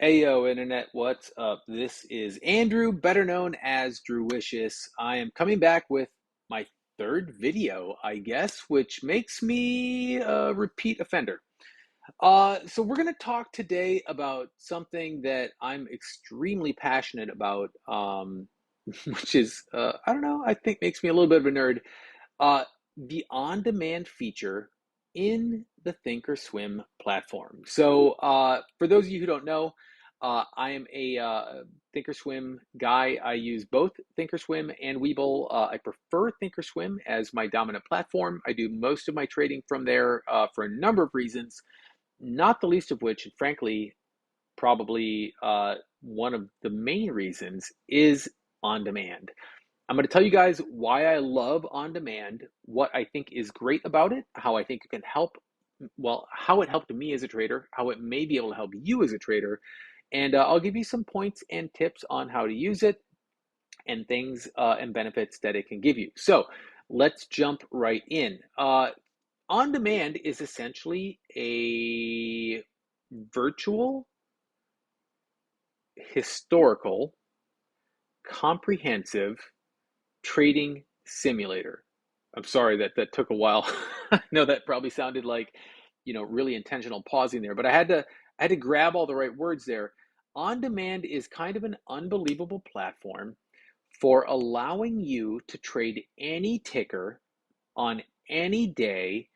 Ayo Internet, what's up? This is Andrew, better known as Drewicious. I am coming back with my third video, I guess, which makes me a repeat offender. So we're going to talk today about something that I'm extremely passionate about, which is, I don't know, I think makes me a little bit of a nerd. Uh, the on-demand feature in the ThinkOrSwim platform. So, for those of you who don't know, I am a ThinkOrSwim guy. I use both ThinkOrSwim and Webull. I prefer ThinkOrSwim as my dominant platform. I do most of my trading from there for a number of reasons, not the least of which, and frankly, probably one of the main reasons is on demand. I'm going to tell you guys why I love on demand, what I think is great about it, how I think it can help, well, how it helped me as a trader, how it may be able to help you as a trader, and I'll give you some points and tips on how to use it and things and benefits that it can give you. So let's jump right in. On demand is essentially a virtual, historical, comprehensive trading simulator. I'm sorry that took a while. I know that probably sounded like, really intentional pausing there, but I had to grab all the right words there. On demand is kind of an unbelievable platform for allowing you to trade any ticker on any day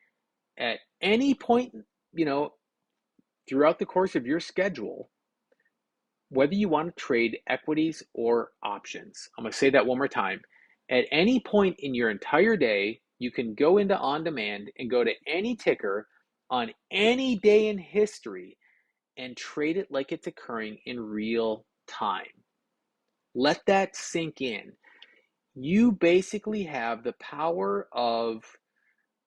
at any point, you know, throughout the course of your schedule, whether you want to trade equities or options. I'm going to say that one more time. At any point in your entire day, you can go into on demand and go to any ticker on any day in history and trade it like it's occurring in real time. Let that sink in. You basically have the power of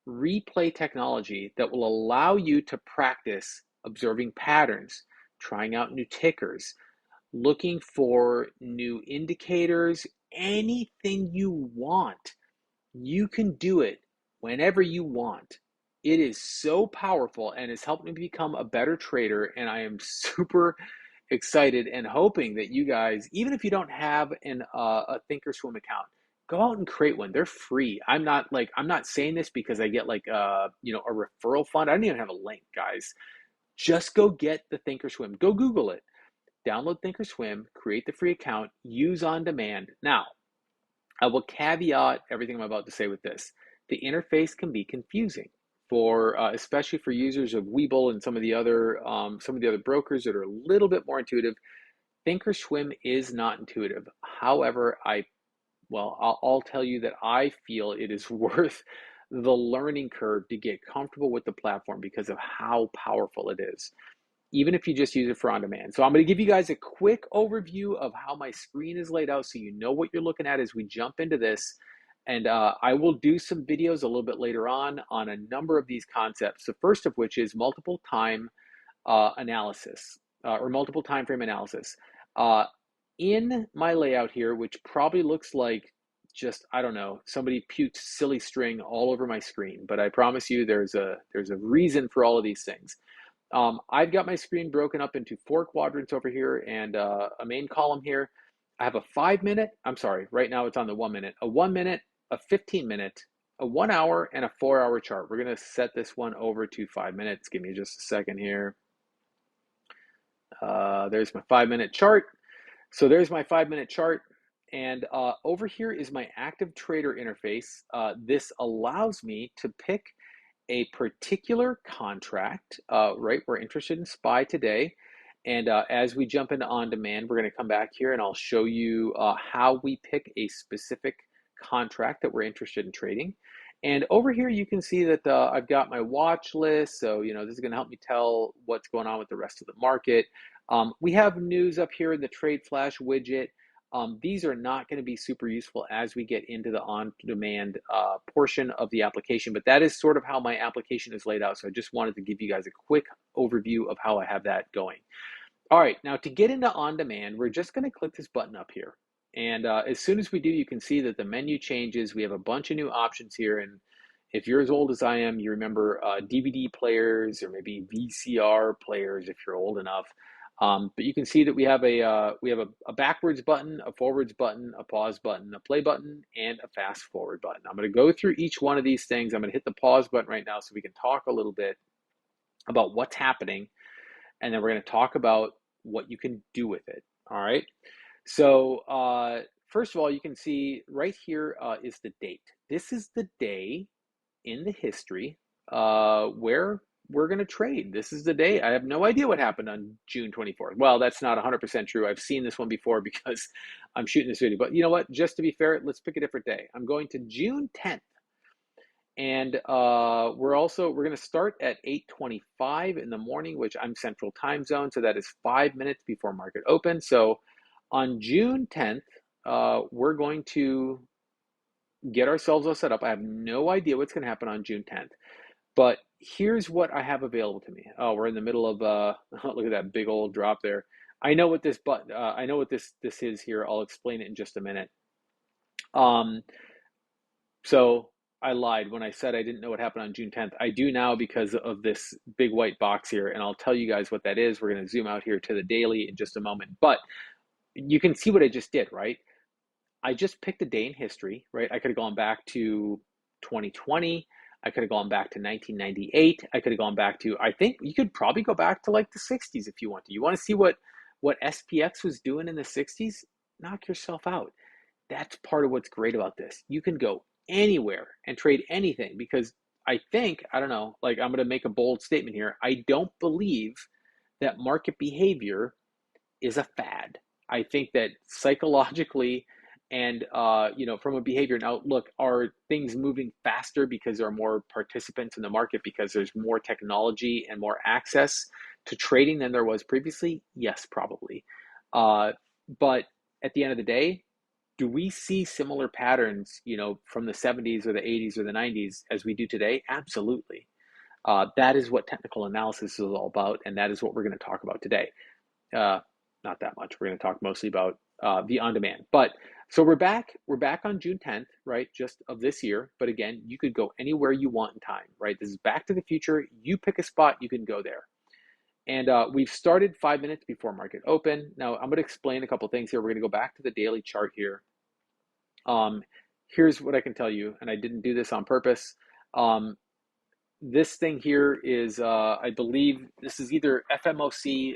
replay technology that will allow you to practice observing patterns, trying out new tickers, looking for new indicators, anything you want. You can do it whenever you want. It is so powerful and has helped me become a better trader. And I am super excited and hoping that you guys, even if you don't have a Thinkorswim account, go out and create one. They're free. I'm not saying this because I get like a referral fund. I don't even have a link, guys. Just go get the Thinkorswim. Go Google it. Download Thinkorswim, create the free account, use on demand. Now, I will caveat everything I'm about to say with this. The interface can be confusing for especially for users of Webull and some of the other brokers that are a little bit more intuitive. Thinkorswim is not intuitive. However, I'll tell you that I feel it is worth the learning curve to get comfortable with the platform because of how powerful it is, even if you just use it for on demand. So I'm going to give you guys a quick overview of how my screen is laid out so you know what you're looking at as we jump into this. And I will do some videos a little bit later on a number of these concepts. The first of which is multiple time analysis or multiple time frame analysis. In my layout here, which probably looks like just, I don't know, somebody puked silly string all over my screen, but I promise you there's a reason for all of these things. I've got my screen broken up into 4 quadrants over here and a main column here. I have a 5-minute, I'm sorry, right now it's on the 1 minute, a 1 minute, a 15-minute, a 1 hour, and a 4-hour chart. We're going to set this one over to 5 minutes. Give me just a second here. There's my 5-minute chart. So there's my 5-minute chart. And over here is my active trader interface. This allows me to pick a particular contract, right? We're interested in SPY today. And as we jump into on demand, we're going to come back here and I'll show you how we pick a specific contract that we're interested in trading. And over here, you can see that I've got my watch list. So, this is going to help me tell what's going on with the rest of the market. We have news up here in the Trade Flash widget. These are not going to be super useful as we get into the on-demand portion of the application, but that is sort of how my application is laid out. So I just wanted to give you guys a quick overview of how I have that going. All right, now to get into on-demand, we're just going to click this button up here. And as soon as we do, you can see that the menu changes. We have a bunch of new options here. And if you're as old as I am, you remember DVD players or maybe VCR players if you're old enough. But you can see that we have a backwards button, a forwards button, a pause button, a play button, and a fast forward button. I'm going to go through each one of these things. I'm going to hit the pause button right now so we can talk a little bit about what's happening, and then we're going to talk about what you can do with it. All right. So first of all, you can see right here is the date. This is the day in the history where we're going to trade. This is the day. I have no idea what happened on June 24th. Well, that's not 100% true. I've seen this one before because I'm shooting this video. But you know what? Just to be fair, let's pick a different day. I'm going to June 10th. And we're going to start at 8:25 in the morning, which I'm Central Time Zone. So that is 5 minutes before market open. So on June 10th, we're going to get ourselves all set up. I have no idea what's going to happen on June 10th. But here's what I have available to me. Oh, we're in the middle of look at that big old drop there. I know what I know what this is here. I'll explain it in just a minute. Um, so I lied when I said I didn't know what happened on June 10th. I do now because of this big white box here, and I'll tell you guys what that is. We're going to zoom out here to the daily in just a moment. But you can see what I just did, right? I just picked a day in history, right? I could have gone back to 2020. I could have gone back to 1998. I could have gone back to, I think you could probably go back to like the 60s if you want to. You want to see what SPX was doing in the 60s? Knock yourself out. That's part of what's great about this. You can go anywhere and trade anything because I don't know, like I'm going to make a bold statement here. I don't believe that market behavior is a fad. I think that psychologically and from a behavior and outlook, are things moving faster because there are more participants in the market because there's more technology and more access to trading than there was previously? Yes, probably. But at the end of the day, do we see similar patterns, from the 70s or the 80s or the 90s as we do today? Absolutely. That is what technical analysis is all about, and that is what we're going to talk about today. Uh, Not that much. We're going to talk mostly about the on-demand. But so we're back. We're back on June 10th, right? Just of this year. But again, you could go anywhere you want in time, right? This is back to the future. You pick a spot, you can go there. And we've started 5 minutes before market open. Now I'm going to explain a couple things here. We're going to go back to the daily chart here. Here's what I can tell you, and I didn't do this on purpose. This thing here is, I believe this is either FMOC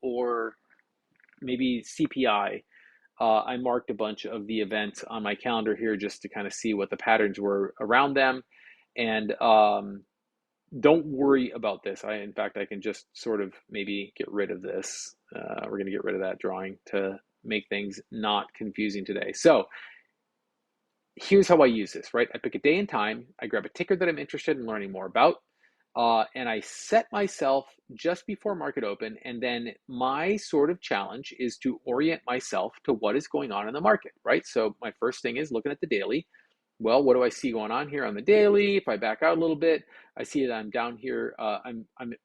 or maybe CPI. I marked a bunch of the events on my calendar here just to kind of see what the patterns were around them. And don't worry about this. In fact, I can just sort of maybe get rid of this. We're going to get rid of that drawing to make things not confusing today. So here's how I use this, right? I pick a day and time, I grab a ticker that I'm interested in learning more about, and I set myself just before market open. And then my sort of challenge is to orient myself to what is going on in the market, right? So my first thing is looking at the daily. Well, what do I see going on here on the daily? If I back out a little bit, I see that I'm down here. I'm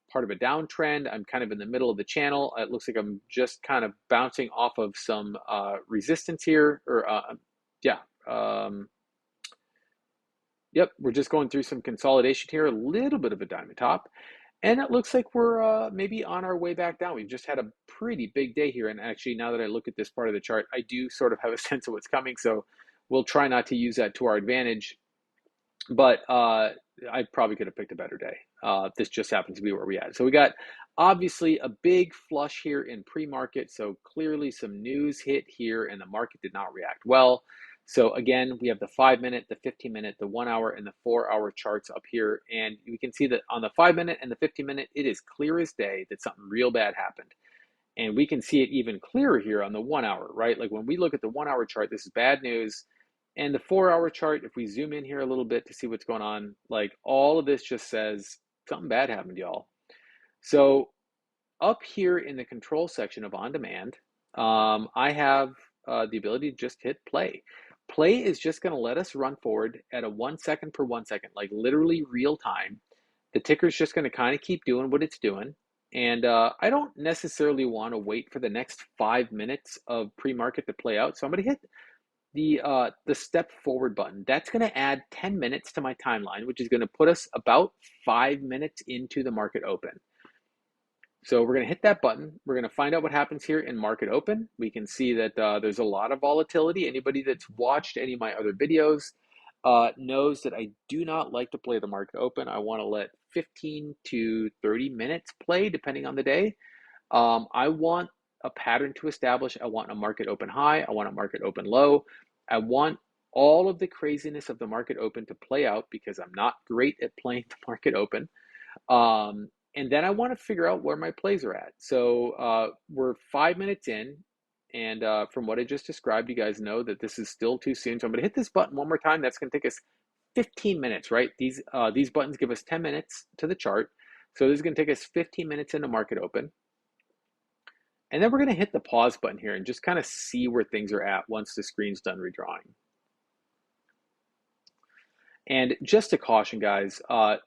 part of a downtrend. I'm kind of in the middle of the channel. It looks like I'm just kind of bouncing off of some resistance here, or yeah. Yep, we're just going through some consolidation here, a little bit of a diamond top, and it looks like we're maybe on our way back down. We've just had a pretty big day here, and actually now that I look at this part of the chart, I do sort of have a sense of what's coming, so we'll try not to use that to our advantage, but I probably could have picked a better day. This just happens to be where we at. So we got obviously a big flush here in pre-market, so clearly some news hit here, and the market did not react well. So again, we have the 5-minute, the 15-minute, the 1 hour, and the 4 hour charts up here. And we can see that on the 5-minute and the 15-minute, it is clear as day that something real bad happened. And we can see it even clearer here on the 1 hour, right? Like when we look at the 1 hour chart, this is bad news. And the 4 hour chart, if we zoom in here a little bit to see what's going on, like all of this just says something bad happened, y'all. So up here in the control section of on demand, I have the ability to just hit play. Play is just going to let us run forward at a 1 second per 1 second, like literally real time. The ticker's just going to kind of keep doing what it's doing. And I don't necessarily want to wait for the next 5 minutes of pre-market to play out. So I'm going to hit the step forward button. That's going to add 10 minutes to my timeline, which is going to put us about 5 minutes into the market open. So we're going to hit that button. We're going to find out what happens here in market open. We can see that there's a lot of volatility. Anybody that's watched any of my other videos knows that I do not like to play the market open. I want to let 15 to 30 minutes play depending on the day. I want a pattern to establish. I want a market open high. I want a market open low. I want all of the craziness of the market open to play out because I'm not great at playing the market open. And then I want to figure out where my plays are at. So we're 5 minutes in. And from what I just described, you guys know that this is still too soon. So I'm going to hit this button one more time. That's going to take us 15 minutes, right? These buttons give us 10 minutes to the chart. So this is going to take us 15 minutes into market open. And then we're going to hit the pause button here and just kind of see where things are at once the screen's done redrawing. And just a caution, guys,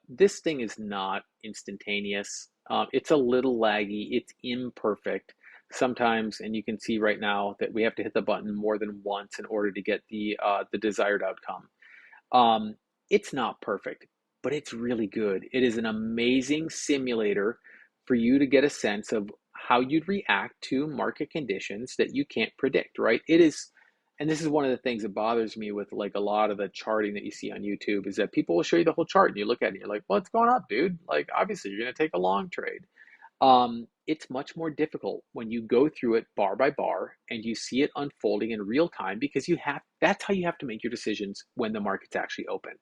this thing is not instantaneous. It's a little laggy. It's imperfect sometimes, and you can see right now that we have to hit the button more than once in order to get the desired outcome. It's not perfect, but it's really good. It is an amazing simulator for you to get a sense of how you'd react to market conditions that you can't predict, right? It is, and this is one of the things that bothers me with like a lot of the charting that you see on YouTube is that people will show you the whole chart and you look at it and you're like, what's going up, dude? Like, obviously, you're going to take a long trade. It's much more difficult when you go through it bar by bar and you see it unfolding in real time because that's how you have to make your decisions when the market's actually open,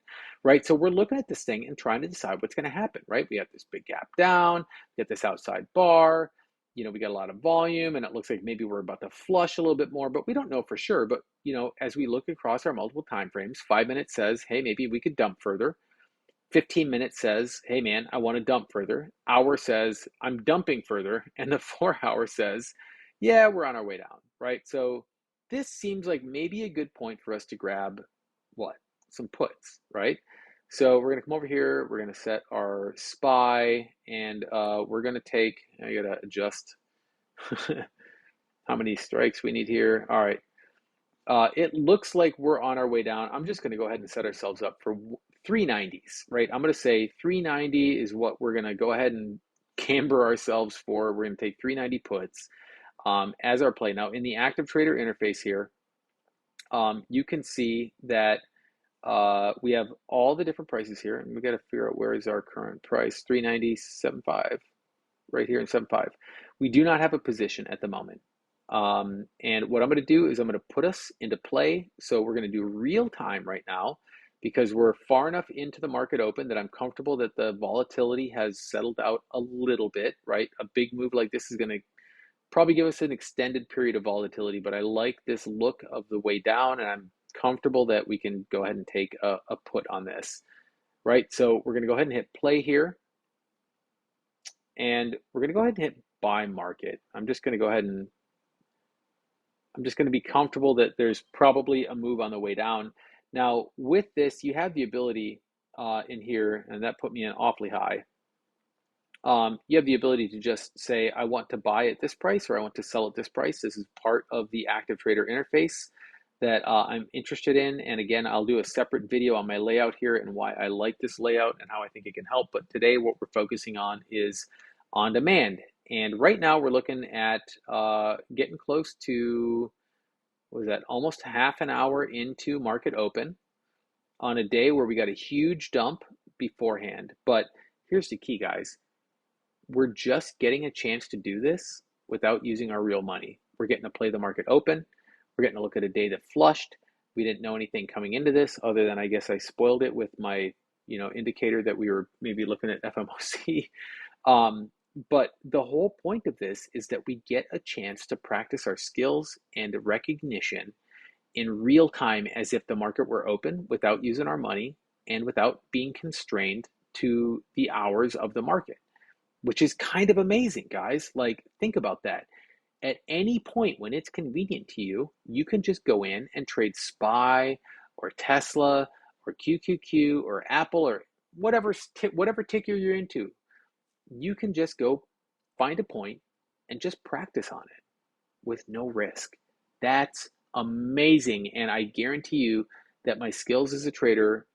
right? So we're looking at this thing and trying to decide what's going to happen, right? We have this big gap down, we have this outside bar, we got a lot of volume and it looks like maybe we're about to flush a little bit more, but we don't know for sure. But, as we look across our multiple time frames, 5 minutes says, hey, maybe we could dump further. 15 minutes says, hey man, I want to dump further. Hour says, I'm dumping further. And the 4 hour says, yeah, we're on our way down, right? So this seems like maybe a good point for us to grab what? Some puts, right? So we're going to come over here. We're going to set our SPY and we're going to take, I got to adjust how many strikes we need here. All right. It looks like we're on our way down. I'm just going to go ahead and set ourselves up for 390s, right? I'm going to say 390 is what we're going to go ahead and camber ourselves for. We're going to take 390 puts as our play. Now, in the active trader interface here, you can see that we have all the different prices here, and we got to figure out where is our current price, 390.75, right here in 75. We do not have a position at the moment. And what I'm going to do is I'm going to put us into play. So we're going to do real time right now because we're far enough into the market open that I'm comfortable that the volatility has settled out a little bit, right? A big move like this is going to probably give us an extended period of volatility, but I like this look of the way down and I'm comfortable that we can go ahead and take a put on this, right? So we're going to go ahead and hit play here. And we're going to go ahead and hit buy market. I'm just going to be comfortable that there's probably a move on the way down. Now, with this, you have the ability in here, and that put me in awfully high. You have the ability to just say, I want to buy at this price or I want to sell at this price. This is part of the active trader interface that I'm interested in. And again, I'll do a separate video on my layout here and why I like this layout and how I think it can help. But today, what we're focusing on is on demand. And right now, we're looking at getting close to, what was that, almost half an hour into market open on a day where we got a huge dump beforehand. But here's the key, guys. We're just getting a chance to do this without using our real money. We're getting to play the market open. We're getting to look at a day that flushed. We didn't know anything coming into this other than I guess I spoiled it with my indicator that we were maybe looking at FMOC. But the whole point of this is that we get a chance to practice our skills and recognition in real time as if the market were open without using our money and without being constrained to the hours of the market, which is kind of amazing, guys. Like, think about that. At any point when it's convenient to you, you can just go in and trade SPY or Tesla or QQQ or Apple or whatever ticker you're into. You can just go find a point and just practice on it with no risk. That's amazing. And I guarantee you that my skills as a trader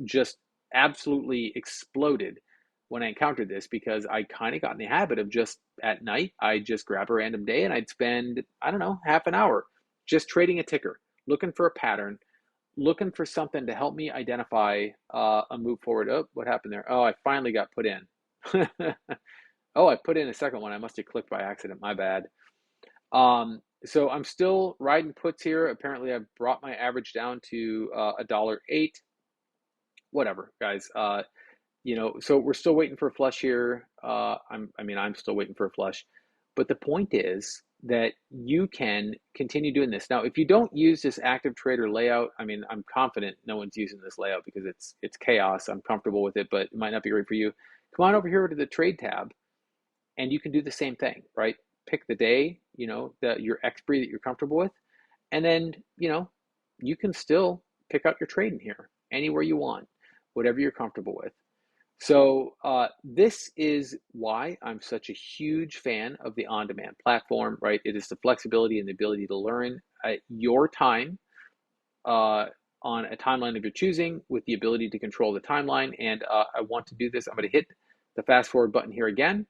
just absolutely exploded when I encountered this, because I kind of got in the habit of just at night, I just grab a random day and I'd spend, I don't know, half an hour just trading a ticker, looking for a pattern, looking for something to help me identify a move forward. Oh, what happened there? Oh, I finally got put in. Oh, I put in a second one. I must have clicked by accident. My bad. So I'm still riding puts here. Apparently, I've brought my average down to $1.08. Whatever, guys. So we're still waiting for a flush here. I'm still waiting for a flush. But the point is that you can continue doing this. Now, if you don't use this active trader layout, I'm confident no one's using this layout because it's chaos. I'm comfortable with it, but it might not be great for you. Come on over here to the trade tab and you can do the same thing, right? Pick the day, your expiry that you're comfortable with, and then, you can still pick out your trade in here anywhere you want, whatever you're comfortable with. So this is why I'm such a huge fan of the on-demand platform, right? It is the flexibility and the ability to learn at your time on a timeline of your choosing, with the ability to control the timeline. And I want to do this. I'm going to hit the fast forward button here again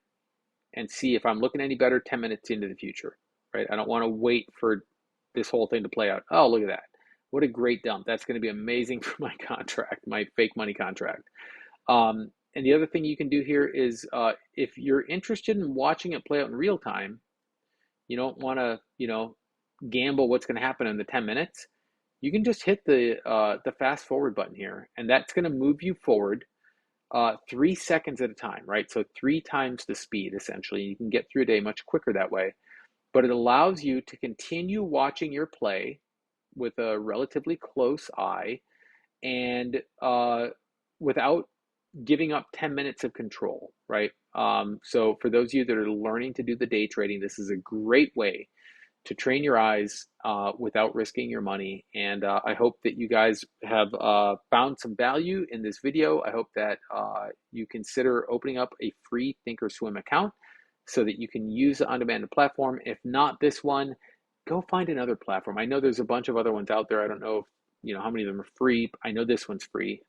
and see if I'm looking any better 10 minutes into the future, right? I don't want to wait for this whole thing to play out. Oh, look at that. What a great dump. That's going to be amazing for my contract, my fake money contract. And the other thing you can do here is if you're interested in watching it play out in real time, you don't want to, gamble what's going to happen in the 10 minutes. You can just hit the fast forward button here, and that's going to move you forward 3 seconds at a time, right? So 3 times the speed, essentially. You can get through a day much quicker that way. But it allows you to continue watching your play with a relatively close eye and without giving up 10 minutes of control, right? So for those of you that are learning to do the day trading, this is a great way to train your eyes without risking your money. And I hope that you guys have found some value in this video. I hope that you consider opening up a free ThinkOrSwim account so that you can use the on-demand platform. If not this one, go find another platform. I know there's a bunch of other ones out there. I don't know if, how many of them are free. I know this one's free.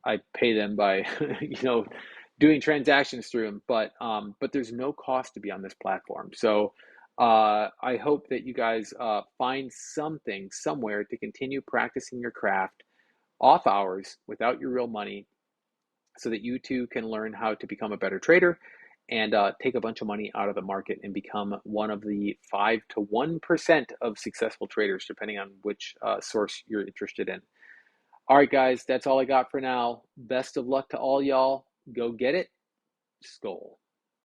I pay them by, doing transactions through them, but there's no cost to be on this platform. So I hope that you guys find something somewhere to continue practicing your craft off hours without your real money, so that you too can learn how to become a better trader and take a bunch of money out of the market and become one of the 5 to 1% of successful traders, depending on which source you're interested in. All right, guys, that's all I got for now. Best of luck to all y'all. Go get it. Skol.